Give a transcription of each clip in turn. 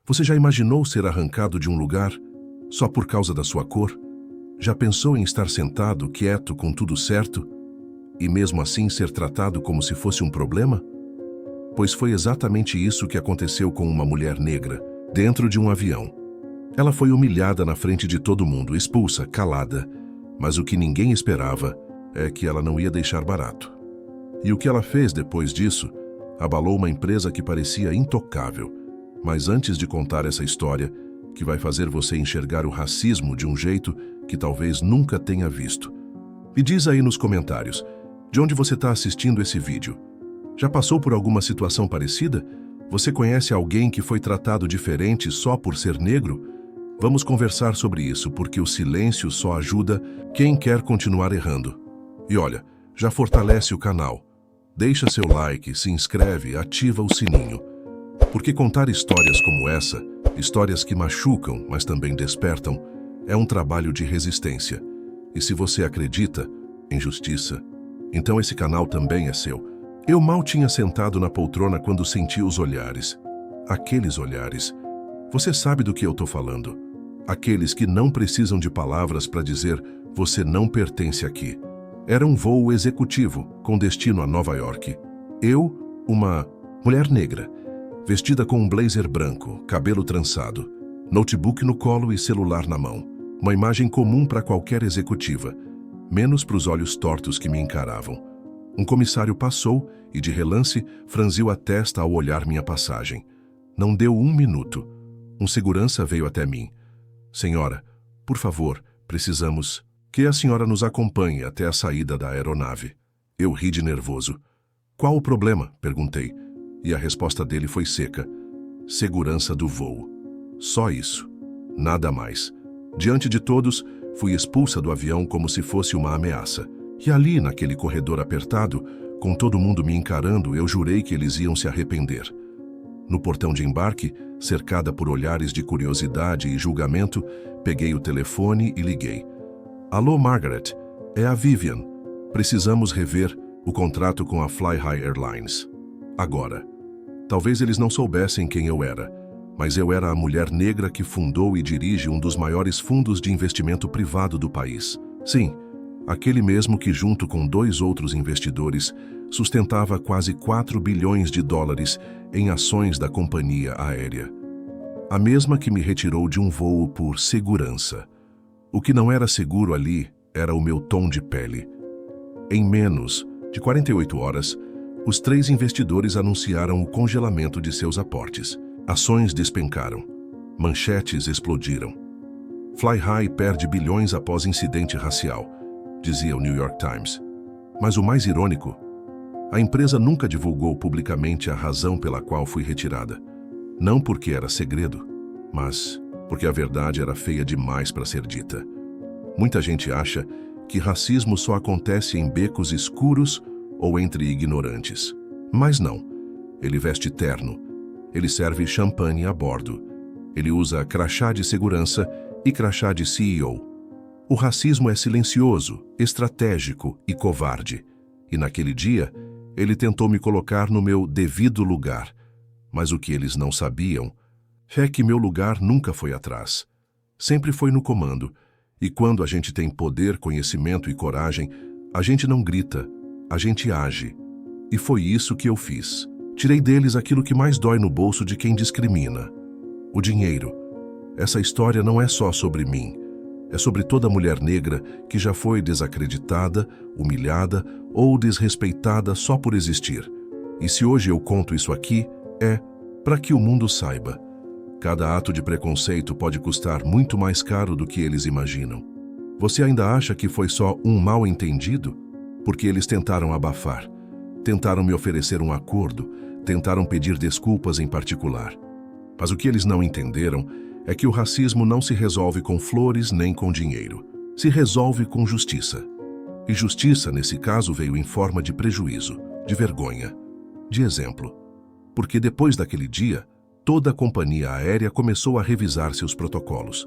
Você já imaginou ser arrancado de um lugar só por causa da sua cor? Já pensou em estar sentado, quieto, com tudo certo, e mesmo assim ser tratado como se fosse um problema? Pois foi exatamente isso que aconteceu com uma mulher negra, dentro de um avião. Ela foi humilhada na frente de todo mundo, expulsa, calada, mas o que ninguém esperava é que ela não ia deixar barato. E o que ela fez depois disso abalou uma empresa que parecia intocável. Mas antes de contar essa história, que vai fazer você enxergar o racismo de um jeito que talvez nunca tenha visto, me diz aí nos comentários, de onde você está assistindo esse vídeo? Já passou por alguma situação parecida? Você conhece alguém que foi tratado diferente só por ser negro? Vamos conversar sobre isso, porque o silêncio só ajuda quem quer continuar errando. E olha, já fortalece o canal. Deixa seu like, se inscreve, ativa o sininho. Porque contar histórias como essa, histórias que machucam, mas também despertam, é um trabalho de resistência. E se você acredita em justiça, então esse canal também é seu. Eu mal tinha sentado na poltrona quando senti os olhares. Aqueles olhares. Você sabe do que eu estou falando. Aqueles que não precisam de palavras para dizer você não pertence aqui. Era um voo executivo com destino a Nova York. Eu, uma mulher negra, vestida com um blazer branco, cabelo trançado, notebook no colo e celular na mão. Uma imagem comum para qualquer executiva, menos para os olhos tortos que me encaravam. Um comissário passou e, de relance, franziu a testa ao olhar minha passagem. Não deu um minuto. Um segurança veio até mim. Senhora, por favor, precisamos que a senhora nos acompanhe até a saída da aeronave. Eu ri de nervoso. Qual o problema? Perguntei. E a resposta dele foi seca. Segurança do voo. Só isso. Nada mais. Diante de todos, fui expulsa do avião como se fosse uma ameaça. E ali, naquele corredor apertado, com todo mundo me encarando, eu jurei que eles iam se arrepender. No portão de embarque, cercada por olhares de curiosidade e julgamento, peguei o telefone e liguei. Alô, Margaret, é a Vivian. Precisamos rever o contrato com a Fly High Airlines. Agora. Talvez eles não soubessem quem eu era, mas eu era a mulher negra que fundou e dirige um dos maiores fundos de investimento privado do país. Sim, aquele mesmo que, junto com 2 outros investidores, sustentava quase 4 bilhões de dólares em ações da companhia aérea. A mesma que me retirou de um voo por segurança. O que não era seguro ali era o meu tom de pele. Em menos de 48 horas, os 3 investidores anunciaram o congelamento de seus aportes. Ações despencaram. Manchetes explodiram. Fly High perde bilhões após incidente racial, dizia o New York Times. Mas o mais irônico, a empresa nunca divulgou publicamente a razão pela qual fui retirada. Não porque era segredo, mas porque a verdade era feia demais para ser dita. Muita gente acha que racismo só acontece em becos escuros ou entre ignorantes. Mas não. Ele veste terno. Ele serve champanhe a bordo. Ele usa crachá de segurança e crachá de CEO. O racismo é silencioso, estratégico e covarde. E naquele dia, ele tentou me colocar no meu devido lugar. Mas o que eles não sabiam é que meu lugar nunca foi atrás. Sempre foi no comando. E quando a gente tem poder, conhecimento e coragem, a gente não grita, a gente age. E foi isso que eu fiz. Tirei deles aquilo que mais dói no bolso de quem discrimina. O dinheiro. Essa história não é só sobre mim. É sobre toda mulher negra que já foi desacreditada, humilhada ou desrespeitada só por existir. E se hoje eu conto isso aqui, é para que o mundo saiba. Cada ato de preconceito pode custar muito mais caro do que eles imaginam. Você ainda acha que foi só um mal-entendido? Porque eles tentaram abafar. Tentaram me oferecer um acordo, tentaram pedir desculpas em particular. Mas o que eles não entenderam é que o racismo não se resolve com flores nem com dinheiro. Se resolve com justiça. E justiça, nesse caso, veio em forma de prejuízo, de vergonha, de exemplo. Porque depois daquele dia, toda a companhia aérea começou a revisar seus protocolos.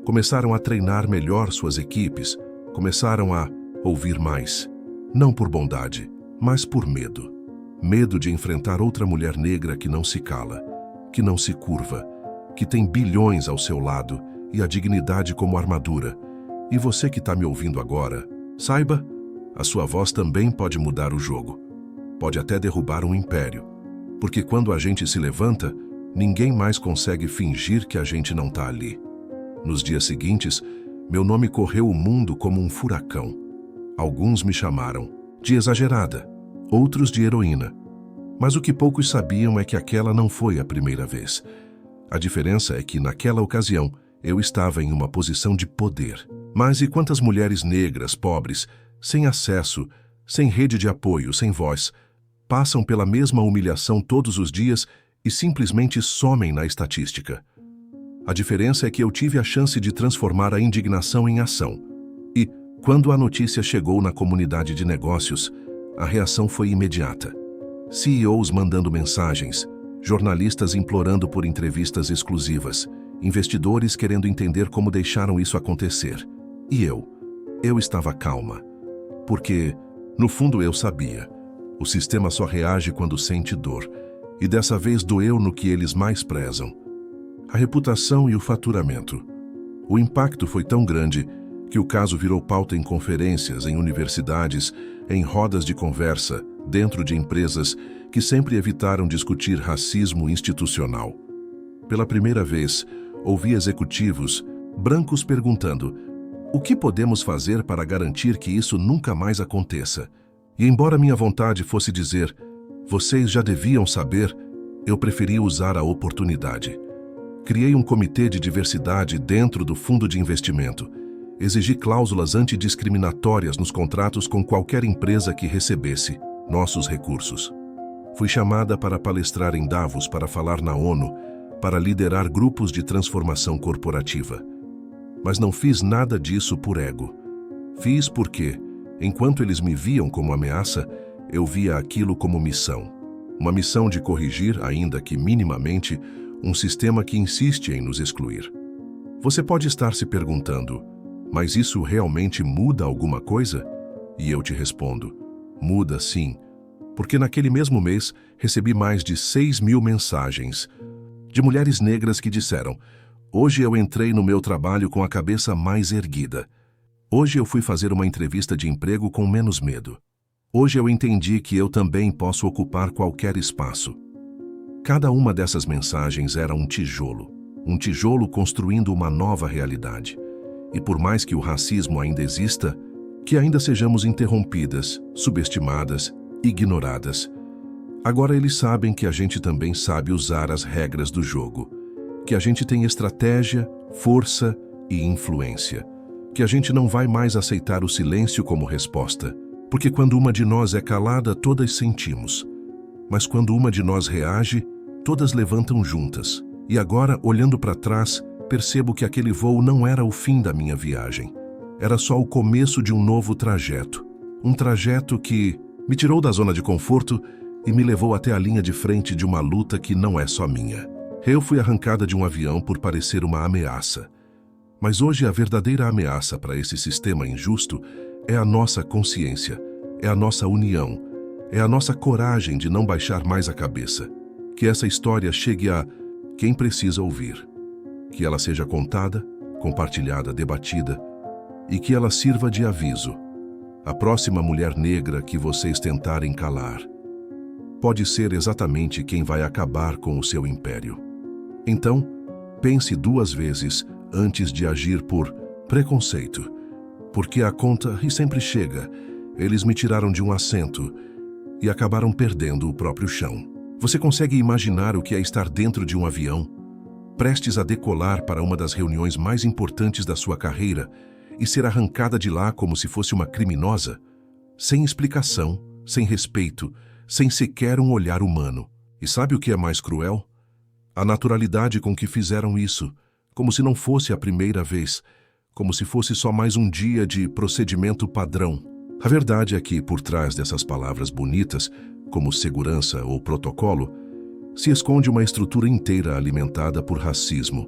Começaram a treinar melhor suas equipes, começaram a ouvir mais. Não por bondade, mas por medo. Medo de enfrentar outra mulher negra que não se cala, que não se curva, que tem bilhões ao seu lado e a dignidade como armadura. E você que está me ouvindo agora, saiba, a sua voz também pode mudar o jogo. Pode até derrubar um império. Porque quando a gente se levanta, ninguém mais consegue fingir que a gente não está ali. Nos dias seguintes, meu nome correu o mundo como um furacão. Alguns me chamaram de exagerada, outros de heroína. Mas o que poucos sabiam é que aquela não foi a primeira vez. A diferença é que, naquela ocasião, eu estava em uma posição de poder. Mas e quantas mulheres negras, pobres, sem acesso, sem rede de apoio, sem voz, passam pela mesma humilhação todos os dias e simplesmente somem na estatística? A diferença é que eu tive a chance de transformar a indignação em ação. E, quando a notícia chegou na comunidade de negócios, a reação foi imediata. CEOs mandando mensagens, jornalistas implorando por entrevistas exclusivas, investidores querendo entender como deixaram isso acontecer. E eu estava calma. Porque, no fundo, eu sabia. O sistema só reage quando sente dor. E dessa vez doeu no que eles mais prezam: a reputação e o faturamento. O impacto foi tão grande que o caso virou pauta em conferências, em universidades, em rodas de conversa, dentro de empresas que sempre evitaram discutir racismo institucional. Pela primeira vez, ouvi executivos brancos perguntando: o que podemos fazer para garantir que isso nunca mais aconteça? E embora minha vontade fosse dizer: vocês já deviam saber, eu preferi usar a oportunidade. Criei um comitê de diversidade dentro do fundo de investimento. Exigi cláusulas antidiscriminatórias nos contratos com qualquer empresa que recebesse nossos recursos. Fui chamada para palestrar em Davos, para falar na ONU, para liderar grupos de transformação corporativa. Mas não fiz nada disso por ego. Fiz porque, enquanto eles me viam como ameaça, eu via aquilo como missão. Uma missão de corrigir, ainda que minimamente, um sistema que insiste em nos excluir. Você pode estar se perguntando: mas isso realmente muda alguma coisa? E eu te respondo: muda sim. Porque naquele mesmo mês recebi mais de 6.000 mensagens de mulheres negras que disseram: hoje eu entrei no meu trabalho com a cabeça mais erguida. Hoje eu fui fazer uma entrevista de emprego com menos medo. Hoje eu entendi que eu também posso ocupar qualquer espaço. Cada uma dessas mensagens era um tijolo construindo uma nova realidade. E por mais que o racismo ainda exista, que ainda sejamos interrompidas, subestimadas, ignoradas, agora eles sabem que a gente também sabe usar as regras do jogo, que a gente tem estratégia, força e influência, que a gente não vai mais aceitar o silêncio como resposta, porque quando uma de nós é calada, todas sentimos. Mas quando uma de nós reage, todas levantam juntas. E agora, olhando para trás, percebo que aquele voo não era o fim da minha viagem. Era só o começo de um novo trajeto. Um trajeto que me tirou da zona de conforto e me levou até a linha de frente de uma luta que não é só minha. Eu fui arrancada de um avião por parecer uma ameaça. Mas hoje a verdadeira ameaça para esse sistema injusto é a nossa consciência, é a nossa união, é a nossa coragem de não baixar mais a cabeça. Que essa história chegue a quem precisa ouvir. Que ela seja contada, compartilhada, debatida e que ela sirva de aviso. A próxima mulher negra que vocês tentarem calar pode ser exatamente quem vai acabar com o seu império. Então, pense 2 vezes antes de agir por preconceito, porque a conta sempre chega. Eles me tiraram de um assento e acabaram perdendo o próprio chão. Você consegue imaginar o que é estar dentro de um avião, prestes a decolar para uma das reuniões mais importantes da sua carreira e ser arrancada de lá como se fosse uma criminosa? Sem explicação, sem respeito, sem sequer um olhar humano. E sabe o que é mais cruel? A naturalidade com que fizeram isso, como se não fosse a primeira vez, como se fosse só mais um dia de procedimento padrão. A verdade é que, por trás dessas palavras bonitas, como segurança ou protocolo, se esconde uma estrutura inteira alimentada por racismo.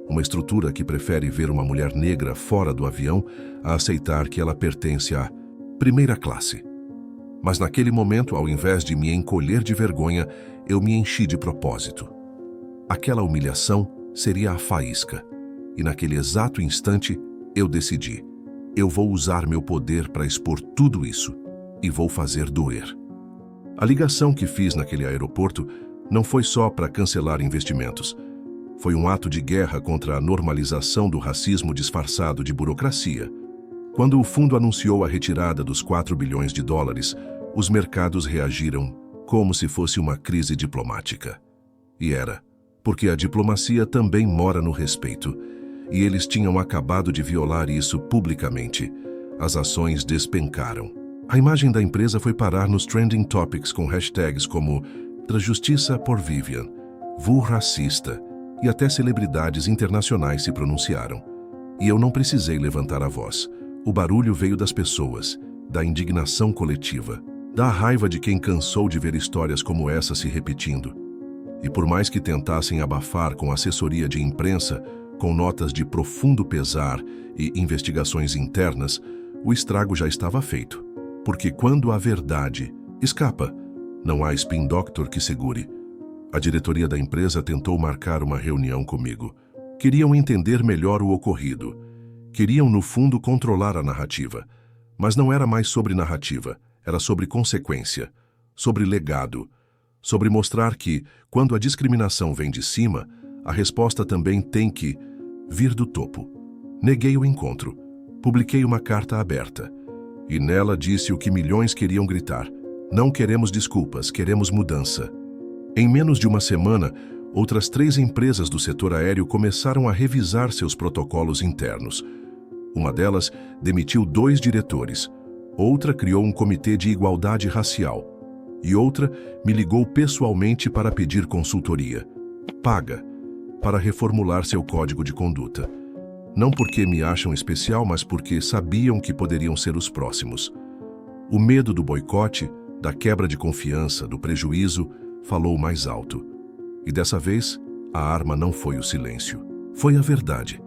Uma estrutura que prefere ver uma mulher negra fora do avião a aceitar que ela pertence à primeira classe. Mas naquele momento, ao invés de me encolher de vergonha, eu me enchi de propósito. Aquela humilhação seria a faísca. E naquele exato instante, eu decidi. Eu vou usar meu poder para expor tudo isso e vou fazer doer. A ligação que fiz naquele aeroporto não foi só para cancelar investimentos. Foi um ato de guerra contra a normalização do racismo disfarçado de burocracia. Quando o fundo anunciou a retirada dos 4 bilhões de dólares, os mercados reagiram como se fosse uma crise diplomática. E era, porque a diplomacia também mora no respeito. E eles tinham acabado de violar isso publicamente. As ações despencaram. A imagem da empresa foi parar nos trending topics com hashtags como Justiça por Vivian, Vu Racista, e até celebridades internacionais se pronunciaram. E eu não precisei levantar a voz. O barulho veio das pessoas, da indignação coletiva, da raiva de quem cansou de ver histórias como essa se repetindo. E por mais que tentassem abafar com assessoria de imprensa, com notas de profundo pesar e investigações internas, o estrago já estava feito. Porque quando a verdade escapa, não há spin doctor que segure. A diretoria da empresa tentou marcar uma reunião comigo. Queriam entender melhor o ocorrido. Queriam, no fundo, controlar a narrativa. Mas não era mais sobre narrativa, era sobre consequência, sobre legado, sobre mostrar que, quando a discriminação vem de cima, a resposta também tem que vir do topo. Neguei o encontro. Publiquei uma carta aberta. E nela disse o que milhões queriam gritar. Não queremos desculpas, queremos mudança. Em menos de uma semana, outras 3 empresas do setor aéreo começaram a revisar seus protocolos internos. Uma delas demitiu 2 diretores. Outra criou um comitê de igualdade racial. E outra me ligou pessoalmente para pedir consultoria. Paga. Para reformular seu código de conduta. Não porque me acham especial, mas porque sabiam que poderiam ser os próximos. O medo do boicote, da quebra de confiança, do prejuízo, falou mais alto. E dessa vez, a arma não foi o silêncio. Foi a verdade.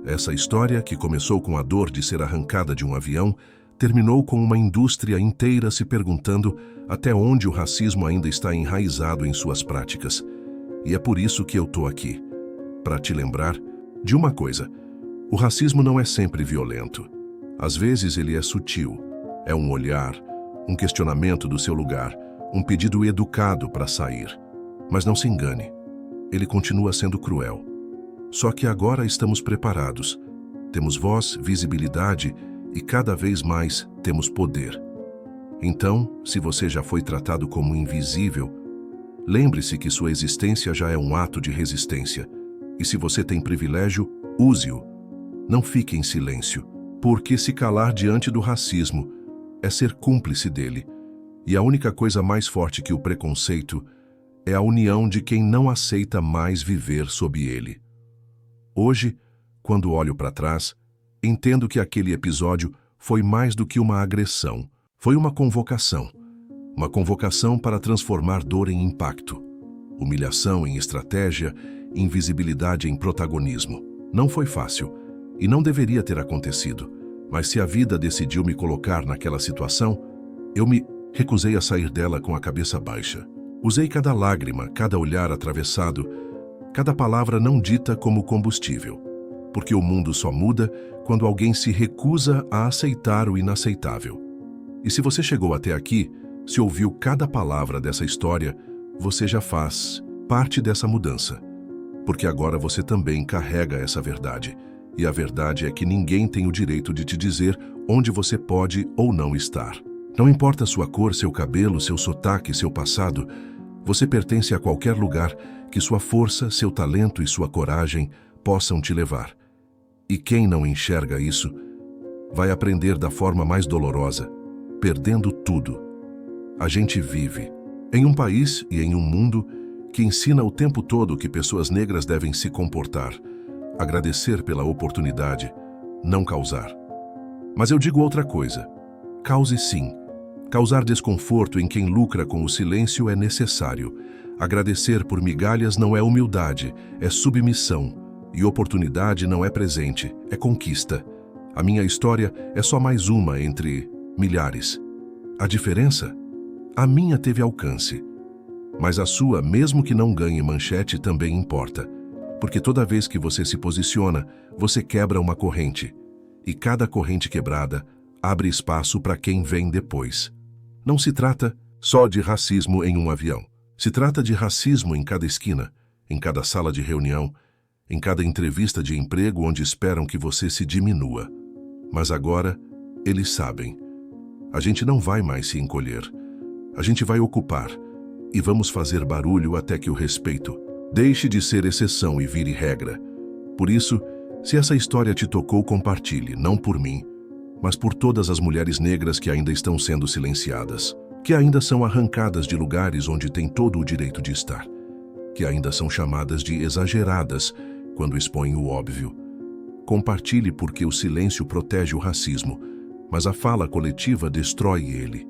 Essa história, que começou com a dor de ser arrancada de um avião, terminou com uma indústria inteira se perguntando até onde o racismo ainda está enraizado em suas práticas. E é por isso que eu tô aqui. Para te lembrar de uma coisa: o racismo não é sempre violento. Às vezes ele é sutil. É um olhar, um questionamento do seu lugar, um pedido educado para sair. Mas não se engane, ele continua sendo cruel. Só que agora estamos preparados. Temos voz, visibilidade e cada vez mais temos poder. Então, se você já foi tratado como invisível, lembre-se que sua existência já é um ato de resistência. E se você tem privilégio, use-o. Não fique em silêncio, porque se calar diante do racismo é ser cúmplice dele. E a única coisa mais forte que o preconceito é a união de quem não aceita mais viver sob ele. Hoje, quando olho para trás, entendo que aquele episódio foi mais do que uma agressão. Foi uma convocação. Uma convocação para transformar dor em impacto. Humilhação em estratégia, invisibilidade em protagonismo. Não foi fácil e não deveria ter acontecido. Mas se a vida decidiu me colocar naquela situação, eu me recusei a sair dela com a cabeça baixa. Usei cada lágrima, cada olhar atravessado, cada palavra não dita como combustível. Porque o mundo só muda quando alguém se recusa a aceitar o inaceitável. E se você chegou até aqui, se ouviu cada palavra dessa história, você já faz parte dessa mudança. Porque agora você também carrega essa verdade. E a verdade é que ninguém tem o direito de te dizer onde você pode ou não estar. Não importa sua cor, seu cabelo, seu sotaque, seu passado, você pertence a qualquer lugar que sua força, seu talento e sua coragem possam te levar. E quem não enxerga isso, vai aprender da forma mais dolorosa, perdendo tudo. A gente vive em um país e em um mundo que ensina o tempo todo que pessoas negras devem se comportar, agradecer pela oportunidade, não causar. Mas eu digo outra coisa. Cause sim. Causar desconforto em quem lucra com o silêncio é necessário. Agradecer por migalhas não é humildade, é submissão. E oportunidade não é presente, é conquista. A minha história é só mais uma entre milhares. A diferença? A minha teve alcance. Mas a sua, mesmo que não ganhe manchete, também importa. Porque toda vez que você se posiciona, você quebra uma corrente. E cada corrente quebrada abre espaço para quem vem depois. Não se trata só de racismo em um avião. Se trata de racismo em cada esquina, em cada sala de reunião, em cada entrevista de emprego onde esperam que você se diminua. Mas agora, eles sabem. A gente não vai mais se encolher. A gente vai ocupar. E vamos fazer barulho até que o respeito deixe de ser exceção e vire regra. Por isso, se essa história te tocou, compartilhe, não por mim, mas por todas as mulheres negras que ainda estão sendo silenciadas, que ainda são arrancadas de lugares onde têm todo o direito de estar, que ainda são chamadas de exageradas quando expõem o óbvio. Compartilhe porque o silêncio protege o racismo, mas a fala coletiva destrói ele.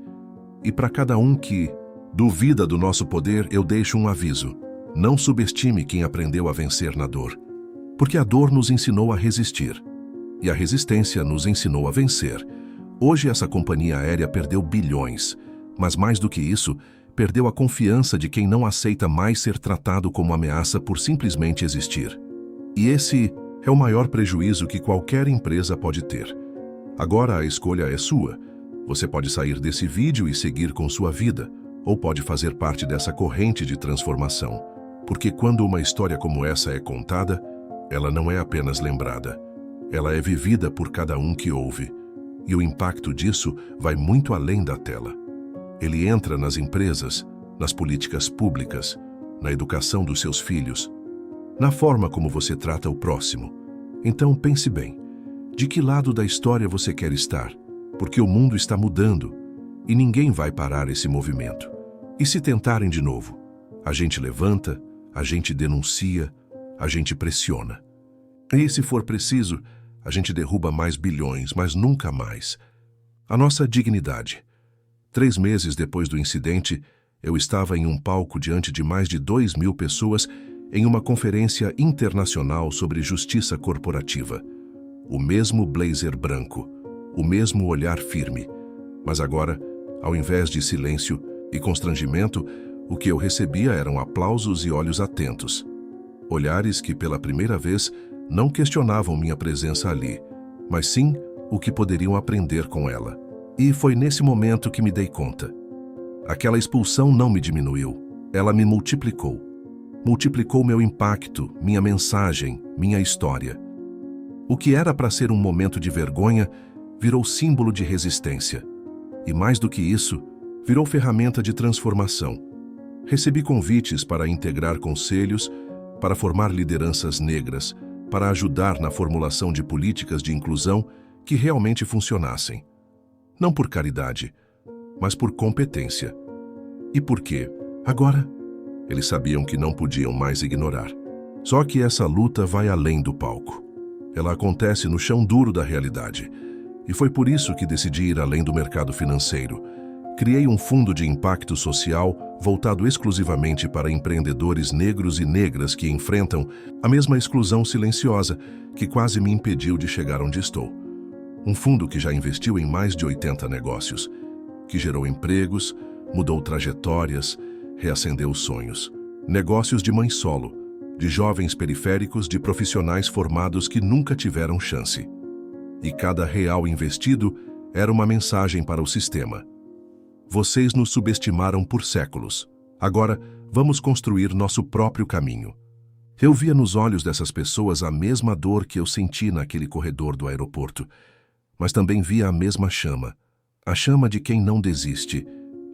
E para cada um que duvida do nosso poder, eu deixo um aviso. Não subestime quem aprendeu a vencer na dor. Porque a dor nos ensinou a resistir. E a resistência nos ensinou a vencer. Hoje essa companhia aérea perdeu bilhões. Mas mais do que isso, perdeu a confiança de quem não aceita mais ser tratado como ameaça por simplesmente existir. E esse é o maior prejuízo que qualquer empresa pode ter. Agora a escolha é sua. Você pode sair desse vídeo e seguir com sua vida, ou pode fazer parte dessa corrente de transformação. Porque quando uma história como essa é contada, ela não é apenas lembrada. Ela é vivida por cada um que ouve. E o impacto disso vai muito além da tela. Ele entra nas empresas, nas políticas públicas, na educação dos seus filhos, na forma como você trata o próximo. Então pense bem, de que lado da história você quer estar? Porque o mundo está mudando e ninguém vai parar esse movimento. E se tentarem de novo, a gente levanta, a gente denuncia, a gente pressiona. E se for preciso, a gente derruba mais bilhões, mas nunca mais. A nossa dignidade. 3 meses depois do incidente, eu estava em um palco diante de mais de 2.000 pessoas em uma conferência internacional sobre justiça corporativa. O mesmo blazer branco, o mesmo olhar firme. Mas agora, ao invés de silêncio e constrangimento, o que eu recebia eram aplausos e olhos atentos. Olhares que, pela primeira vez, não questionavam minha presença ali, mas sim o que poderiam aprender com ela. E foi nesse momento que me dei conta. Aquela expulsão não me diminuiu, ela me multiplicou. Multiplicou meu impacto, minha mensagem, minha história. O que era para ser um momento de vergonha, virou símbolo de resistência. E mais do que isso, virou ferramenta de transformação. Recebi convites para integrar conselhos, para formar lideranças negras, para ajudar na formulação de políticas de inclusão que realmente funcionassem. Não por caridade, mas por competência. E por quê? Agora, eles sabiam que não podiam mais ignorar. Só que essa luta vai além do palco. Ela acontece no chão duro da realidade. E foi por isso que decidi ir além do mercado financeiro. Criei um fundo de impacto social voltado exclusivamente para empreendedores negros e negras que enfrentam a mesma exclusão silenciosa que quase me impediu de chegar onde estou. Um fundo que já investiu em mais de 80 negócios, que gerou empregos, mudou trajetórias, reacendeu sonhos. Negócios de mãe solo, de jovens periféricos, de profissionais formados que nunca tiveram chance. E cada real investido era uma mensagem para o sistema. Vocês nos subestimaram por séculos. Agora, vamos construir nosso próprio caminho. Eu via nos olhos dessas pessoas a mesma dor que eu senti naquele corredor do aeroporto, mas também via a mesma chama. A chama de quem não desiste,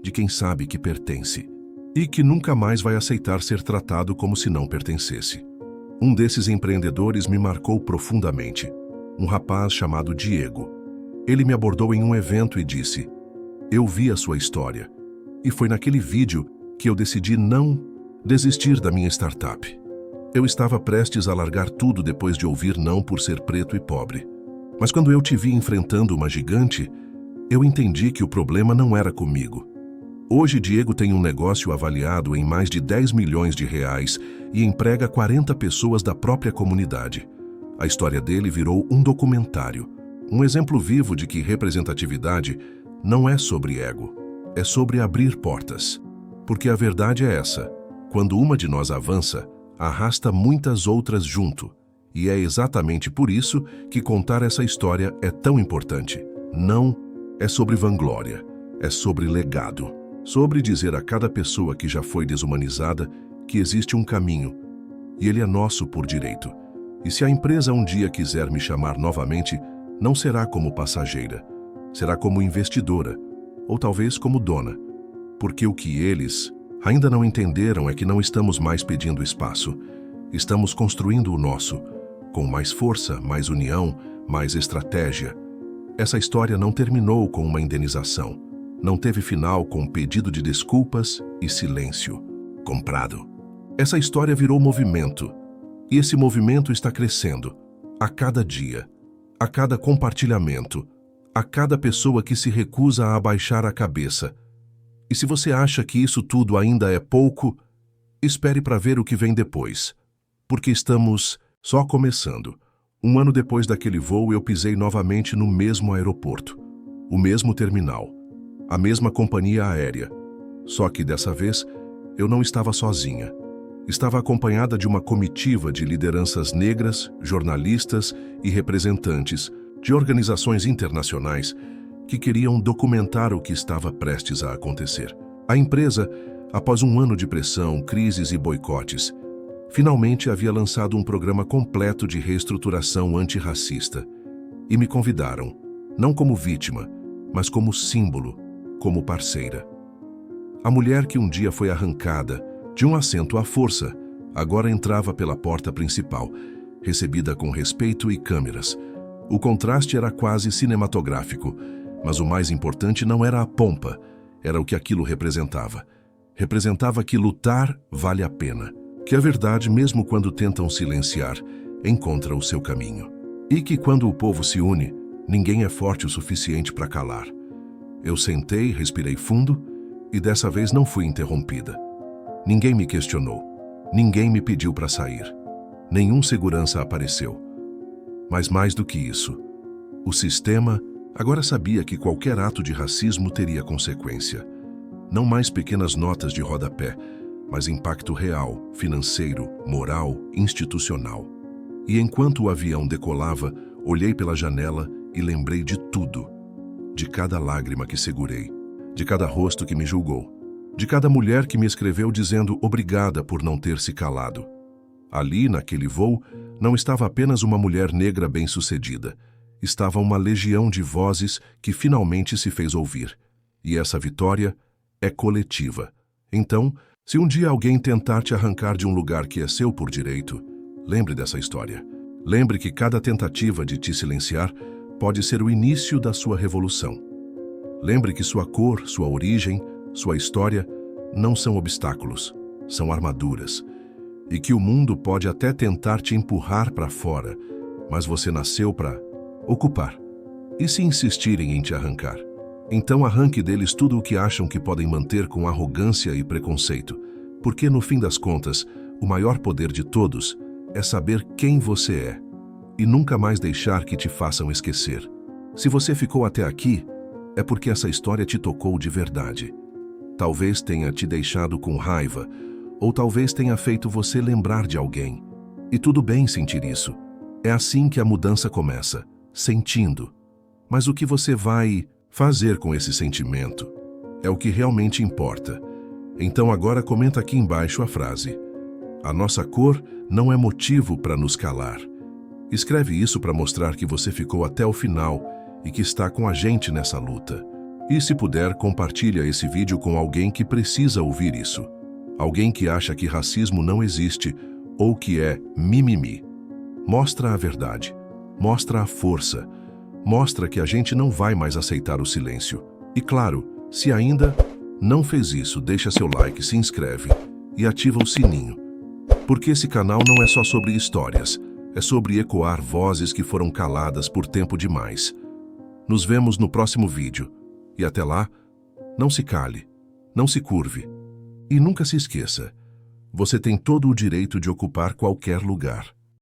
de quem sabe que pertence e que nunca mais vai aceitar ser tratado como se não pertencesse. Um desses empreendedores me marcou profundamente. Um rapaz chamado Diego. Ele me abordou em um evento e disse: "Eu vi a sua história. E foi naquele vídeo que eu decidi não desistir da minha startup. Eu estava prestes a largar tudo depois de ouvir não por ser preto e pobre. Mas quando eu te vi enfrentando uma gigante, eu entendi que o problema não era comigo. Hoje Diego tem um negócio avaliado em mais de 10 milhões de reais e emprega 40 pessoas da própria comunidade. A história dele virou um documentário, um exemplo vivo de que representatividade não é sobre ego, é sobre abrir portas. Porque a verdade é essa: quando uma de nós avança, arrasta muitas outras junto. E é exatamente por isso que contar essa história é tão importante. Não é sobre vanglória, é sobre legado. Sobre dizer a cada pessoa que já foi desumanizada que existe um caminho, e ele é nosso por direito. E se a empresa um dia quiser me chamar novamente, não será como passageira, será como investidora, ou talvez como dona. Porque o que eles ainda não entenderam é que não estamos mais pedindo espaço, estamos construindo o nosso, com mais força, mais união, mais estratégia. Essa história não terminou com uma indenização, não teve final com pedido de desculpas e silêncio comprado. Essa história virou movimento, e esse movimento está crescendo a cada dia, a cada compartilhamento, a cada pessoa que se recusa a abaixar a cabeça. E se você acha que isso tudo ainda é pouco, espere para ver o que vem depois, porque estamos só começando. Um ano depois daquele voo, eu pisei novamente no mesmo aeroporto, o mesmo terminal, a mesma companhia aérea. Só que dessa vez, eu não estava sozinha. Estava acompanhada de uma comitiva de lideranças negras, jornalistas e representantes de organizações internacionais que queriam documentar o que estava prestes a acontecer. A empresa, após um ano de pressão, crises e boicotes, finalmente havia lançado um programa completo de reestruturação antirracista. E me convidaram, não como vítima, mas como símbolo, como parceira. A mulher que um dia foi arrancada de um assento à força, agora entrava pela porta principal, recebida com respeito e câmeras. O contraste era quase cinematográfico, mas o mais importante não era a pompa, era o que aquilo representava. Representava que lutar vale a pena, que a verdade, mesmo quando tentam silenciar, encontra o seu caminho. E que quando o povo se une, ninguém é forte o suficiente para calar. Eu sentei, respirei fundo, e dessa vez não fui interrompida. Ninguém me questionou, ninguém me pediu para sair, nenhum segurança apareceu. Mas mais do que isso, o sistema agora sabia que qualquer ato de racismo teria consequência. Não mais pequenas notas de rodapé, mas impacto real, financeiro, moral, institucional. E enquanto o avião decolava, olhei pela janela e lembrei de tudo, de cada lágrima que segurei, de cada rosto que me julgou, de cada mulher que me escreveu dizendo obrigada por não ter se calado. Ali, naquele voo, não estava apenas uma mulher negra bem-sucedida. Estava uma legião de vozes que finalmente se fez ouvir. E essa vitória é coletiva. Então, se um dia alguém tentar te arrancar de um lugar que é seu por direito, lembre dessa história. Lembre que cada tentativa de te silenciar pode ser o início da sua revolução. Lembre que sua cor, sua origem, sua história não são obstáculos, são armaduras. E que o mundo pode até tentar te empurrar para fora, mas você nasceu para ocupar. E se insistirem em te arrancar? Então arranque deles tudo o que acham que podem manter com arrogância e preconceito, porque no fim das contas, o maior poder de todos é saber quem você é e nunca mais deixar que te façam esquecer. Se você ficou até aqui, é porque essa história te tocou de verdade. Talvez tenha te deixado com raiva, ou talvez tenha feito você lembrar de alguém. E tudo bem sentir isso. É assim que a mudança começa, sentindo. Mas o que você vai fazer com esse sentimento é o que realmente importa. Então agora comenta aqui embaixo a frase: a nossa cor não é motivo para nos calar. Escreve isso para mostrar que você ficou até o final e que está com a gente nessa luta. E se puder, compartilha esse vídeo com alguém que precisa ouvir isso. Alguém que acha que racismo não existe ou que é mimimi. Mostra a verdade, mostra a força, mostra que a gente não vai mais aceitar o silêncio. E claro, se ainda não fez isso, deixa seu like, se inscreve e ativa o sininho. Porque esse canal não é só sobre histórias, é sobre ecoar vozes que foram caladas por tempo demais. Nos vemos no próximo vídeo. E até lá, não se cale, não se curve. E nunca se esqueça, você tem todo o direito de ocupar qualquer lugar.